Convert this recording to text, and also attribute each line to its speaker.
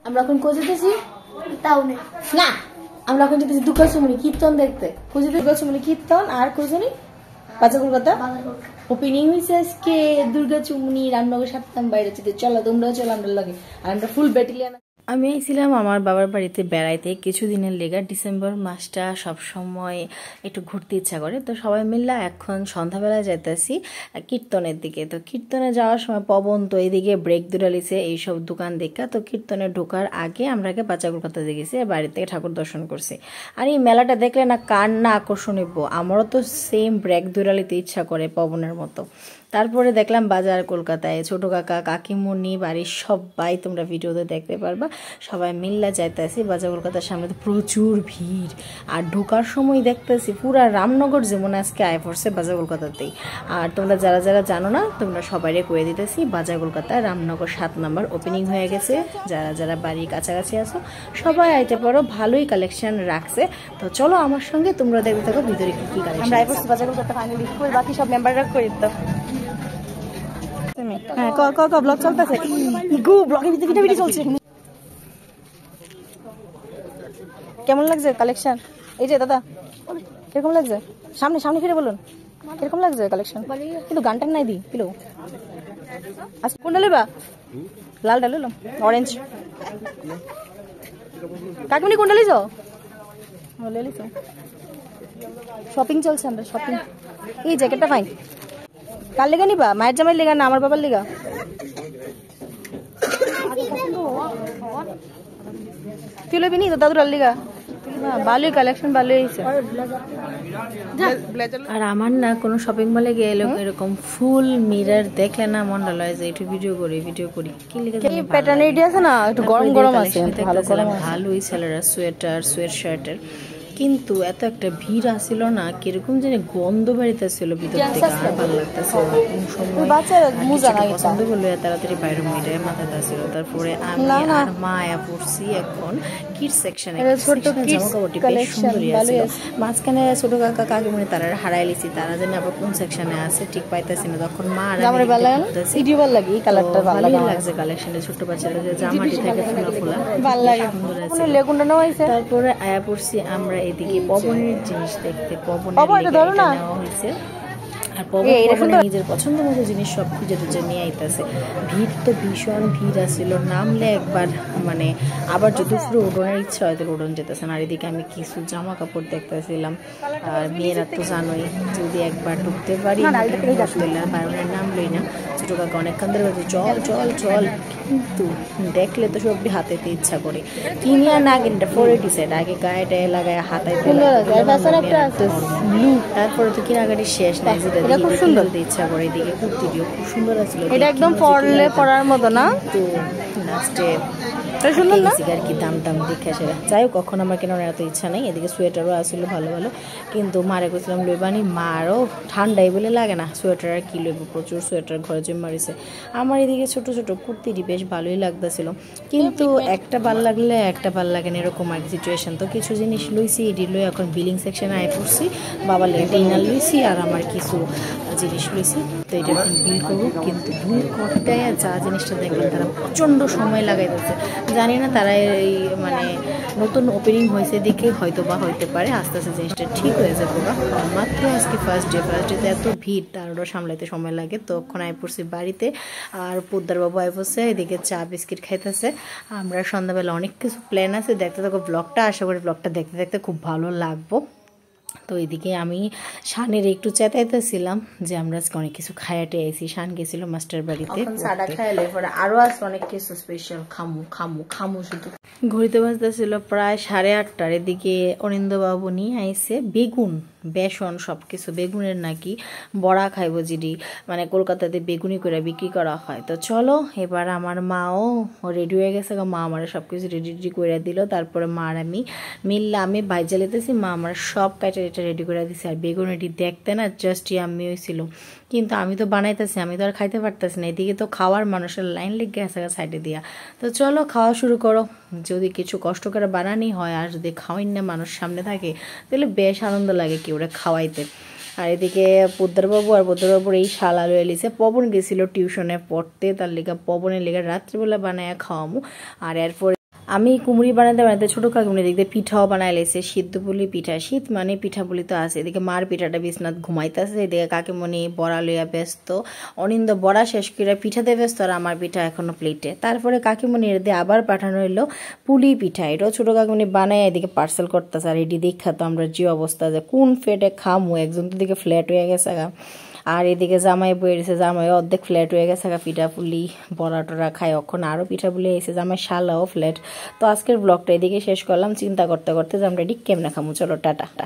Speaker 1: আমরা এখন কোথায় টাউনে না, আমরা এখন যেতেছি দুর্গা চুমনি কীর্তন দেখতে। খুঁজে দুর্গা চুমনি কীর্তন আর খুঁজুনি বাচ্চা কলকাতা ওপেনিং হয়েছে আজকে দুর্গা চুমনি রামনগর 7 নম্বর বাইরে। চলো তোমরাও চলো আমরা লাগে, আর আমরা ফুল ব্যাটালিয়ান। আমি আইছিলাম আমার বাবার বাড়িতে বেড়াইতে কিছুদিনের লেগা। ডিসেম্বর মাসটা সবসময় একটু ঘুরতে ইচ্ছা করে, তো সবাই মিললে এখন সন্ধ্যাবেলা যাইতেছি কীর্তনের দিকে। তো কীর্তনে যাওয়ার সময় পবন তো এইদিকে ব্রেক দৌড়ালিছে এইসব দোকান দেখা। তো কীর্তনে ঢোকার আগে আমরা আগে বাচ্চা কলকাতা দেখেছি, বাড়ি থেকে ঠাকুর দর্শন করছি। আর এই মেলাটা দেখলে না কার না আকর্ষণ হইব, আমারও তো সেম ব্রেক দৌড়ালিতে ইচ্ছা করে পবনের মতো। তারপরে দেখলাম বাজার কলকাতায় ছোট কাকা কাকিমুনি বাড়ির সবাই, তোমরা ভিডিওতে দেখতে পারবা, সবাই মিল্লা যাইতেছি বাজার কলকাতার সামনে। তো প্রচুর ভিড়, আর ঢোকার সময় দেখতেছি পুরা রামনগর যেমন আজকে আয় পড়ছে বাজার কলকাতাতেই। আর তোমরা যারা যারা জানো না তোমরা সবাইরে কয়ে দিতেছি, বাজার কলকাতা রামনগর 7 নম্বর ওপেনিং হয়ে গেছে। যারা যারা বাড়ির কাছাকাছি আছো সবাই আইতে পারো, ভালোই কালেকশন রাখছে। তো চলো আমার সঙ্গে তোমরা দেখতে থাকো ভিতরে কি কি কালেকশন। আমরা আয় পড়ছি বাজার কলকাতা ফাইনালি, বাকি সব মেম্বাররা করে দাও। হ্যাঁ ব্লগ চলতেছে, ব্লগের ভিতরে ভিডিও চলছে। কেমন লাগছে কালেকশন? এই যে দাদা কিরকম লাগছে? সামনে সামনে ফিরে বলুন কিরকম লাগছে কালেকশন? কিন্তু গানটার নাই দি কিলো আচ্ছা কোনটা লেবা? লালটা লেলাম, অরেঞ্জ। কাকিমনি কোনটা লিছো? লে লিছো। শপিং চলছে, আমরা শপিং। এই জ্যাকেটটা ফাইন। কার লেগা নিবা? মায়ের জামাই লেগা না আমার বাবার লেগা? তুই লবি নি তো দাদুর লেগা? ভালোই কালেকশন, ভালোই হয়েছে। আর আমার না কোনো শপিং মলে গেলে এরকম ফুল মিরর দেখলে না মনটা লয় যে একটু ভিডিও করি কি লিখে এই প্যাটার্ন এডি আছে না, একটু গরম গরম আছে, ভালোই ছেলেরা সোয়েটার সোয়েট শার্টের। কিন্তু এত একটা ভিড় আসছিল না, কিরকম জানি গন্ধ বেরিতেছিল ভিতর থেকে, আর ভালো লাগতেছিল পছন্দ করলো তাড়াতাড়ি বাইরে মেয়েটা মাথাতে আসছিল। তারপরে আমি আর মা পড়ছি এখন কিড সেকশনে, মাঝখানে ছোট কাকা কাকিমনি তারা হারাই লিছি, তারা জানি আবার কোন সেকশনে আছে ঠিক পাইতেছি না। তখন মা ভালোই লাগছে কালেকশনে, ছোট বাচ্চাদের জামাটি থেকে ফোলা ফোলা ভালো লাগে। তারপরে আয়া পড়ছি আমরা এদিকে পবনের জিনিস দেখতে, পবনের নেওয়া হয়েছে। আর পবন নিজের পছন্দ মতো জিনিস সব খুঁজে টুজে নিয়ে আইতেছে। ভিড় তো ভীষণ ভিড় আসছিল, নামলে একবার মানে আবার যদি পুরো উড়নের ইচ্ছা হয় তো উড়ন যেতেছে না। আর এদিকে আমি কিছু জামা কাপড় দেখতেছিলাম, আর মেয়েরা তো জানোই যদি একবার ঢুকতে পারি বাইরের নামলই না। ছোটো কাকা অনেকক্ষণ ধরে চল চল চল, কিন্তু দেখলে তো সবটি হাতেতে ইচ্ছা করে। কিনি আর না কিনটা পরে ডিসাইড, আগে গায়ে টায়ে লাগায় হাতাইতে তারপরে তো কেনাকাটি শেষ নাই, যেটা খুব সুন্দর ইচ্ছা করে। এদিকে কুর্তিটিও খুব সুন্দর আছিল, এটা একদম পরলে পরার মতো না। তো লাস্টে আর কি দাম টাম দেখে সেটা যাই হোক, কখন আমার কেনার এত ইচ্ছা নেই। এদিকে সোয়েটারও আসলে ভালো ভালো, কিন্তু মারে গেছিলাম লইবানি, মারও ঠান্ডাই বলে লাগে না, সোয়েটার আর কি লইব, প্রচুর সোয়েটার ঘরে জমে মারিছে। আমার এদিকে ছোট ছোট কুর্তিটি বেশ ভালোই লাগতেছিল, কিন্তু একটা ভাল লাগলে একটা ভাল লাগে না, এরকম আর সিচুয়েশন। তো কিছু জিনিস লইছি, এটি লই এখন বিলিং সেকশনে আয় পড়ছি, বাবার লেগে ডিনার লইছি আর আমার কিছু জিনিস লইছি। তো এটা এখন বিল করবো, কিন্তু বিল করতে যা জিনিসটা দেখলাম তারা প্রচণ্ড সময় লাগাইতেছে। জানি না তারা এই মানে নতুন ওপেনিং হয়েছে দেখে হয়তো বা হইতে পারে আস্তে আস্তে জিনিসটা ঠিক হয়ে যাবে। মাত্র আজকে ফার্স্ট ডেতে এত ভিড়, তারও সামলাইতে সময় লাগে। তখন আয় পড়ছি বাড়িতে, আর পোদ্দারবাবু আয় পড়ছে, এদিকে চা বিস্কিট খাইতেছে। আমরা সন্ধ্যাবেলা অনেক কিছু প্ল্যান আছে, দেখতে থাকো ব্লগটা, আশা করি ব্লগটা দেখতে দেখতে খুব ভালো লাগবো। তো এদিকে আমি শানের একটু চেতাইতেছিলাম যে আমরা আজকে অনেক কিছু খাইয়াটে আইছি। শান গেছিল মাস্টার বাড়িতে, সাদা খাইলে পরে আরো আছে অনেক কিছু স্পেশাল খামু খামু খামু। শুধু ঘড়িতে বাজতেছিল প্রায় 8:30। এদিকে অনিন্দবাবু নিয়ে আইছে বেগুন বেসন সবকিছু, বেগুনের নাকি বড়া খাইব, জিডি মানে কলকাতাতে বেগুনি করে বিক্রি করা হয়। তো চলো এবার আমার মাও রেডি হয়ে গেছে, মা আমার সবকিছু রেডি করে দিল। তারপরে মা আর আমি মিললে আমি ভাইজা লেতেছি, মা আমার সব কাটা এটা রেডি করে দিছে। আর বেগুনিটি দেখতে না জাস্ট ইয়াম্মি হয়েছিল, কিন্তু আমি তো বানাইতেছি, আমি তো আর খাইতে পারতেছি না। এদিকে তো খাওয়ার মানুষের লাইন লেগে গেছে সাইডে দিয়া। তো চলো খাওয়া শুরু করো, যদি কিছু কষ্ট করে বানানি হয় আর যদি খাওয়াই না মানুষ সামনে থাকে তাহলে বেশ আনন্দ লাগে কি ওরা খাওয়াইতে। আর এদিকে পোদ্দারবাবু আর পোদ্দারবাবুর এই শালা লয়ে লিছে, পবন গেছিল টিউশনে পড়তে, তার লেগা পবনের লেগা রাত্রিবেলা বানায় খাওয়ামু। আর এরপর আমি কুমড়ি বানাতে বানাতে ছোটো কাকুমনি দেখতে পিঠাও বানাই লাইছে, সিদ্ধ পুলি পিঠা। শীত মানে পিঠা পুলি তো আছে। এদিকে মার পিঠাটা বিছনাথ ঘুমাইতেছে, এদিকে কাকিমণি বড়া লইয়া ব্যস্ত। অনিন্দ বড়া শেষ করে পিঠাতে ব্যস্ত, আর আমার পিঠা এখনো প্লেটে। তারপরে কাকিমণির দিয়ে আবার পাঠানো হইলো পুলি পিঠা। এটাও ছোটো কাকিমণি বানায় এদিকে পার্সেল করতেছে। আর এটি দেখা তো আমরা যে অবস্থা, যে কোন ফ্লেটে খামু, একজন তো দিকে ফ্ল্যাট হয়ে গেছে গা। আর এদিকে জামাই বয়ে দিয়েছে, জামাই অর্ধেক ফ্ল্যাট হয়ে গেছে গা, পিঠা পুলি বড়া টরা খায়। অখন আরও পিঠা পুলি এসে জামাই শালাও ফ্ল্যাট। তো আজকের ব্লগটা এদিকে শেষ করলাম, চিন্তা করতে করতে যে আমরা এটি কেমনে খামু। চলো টাটা।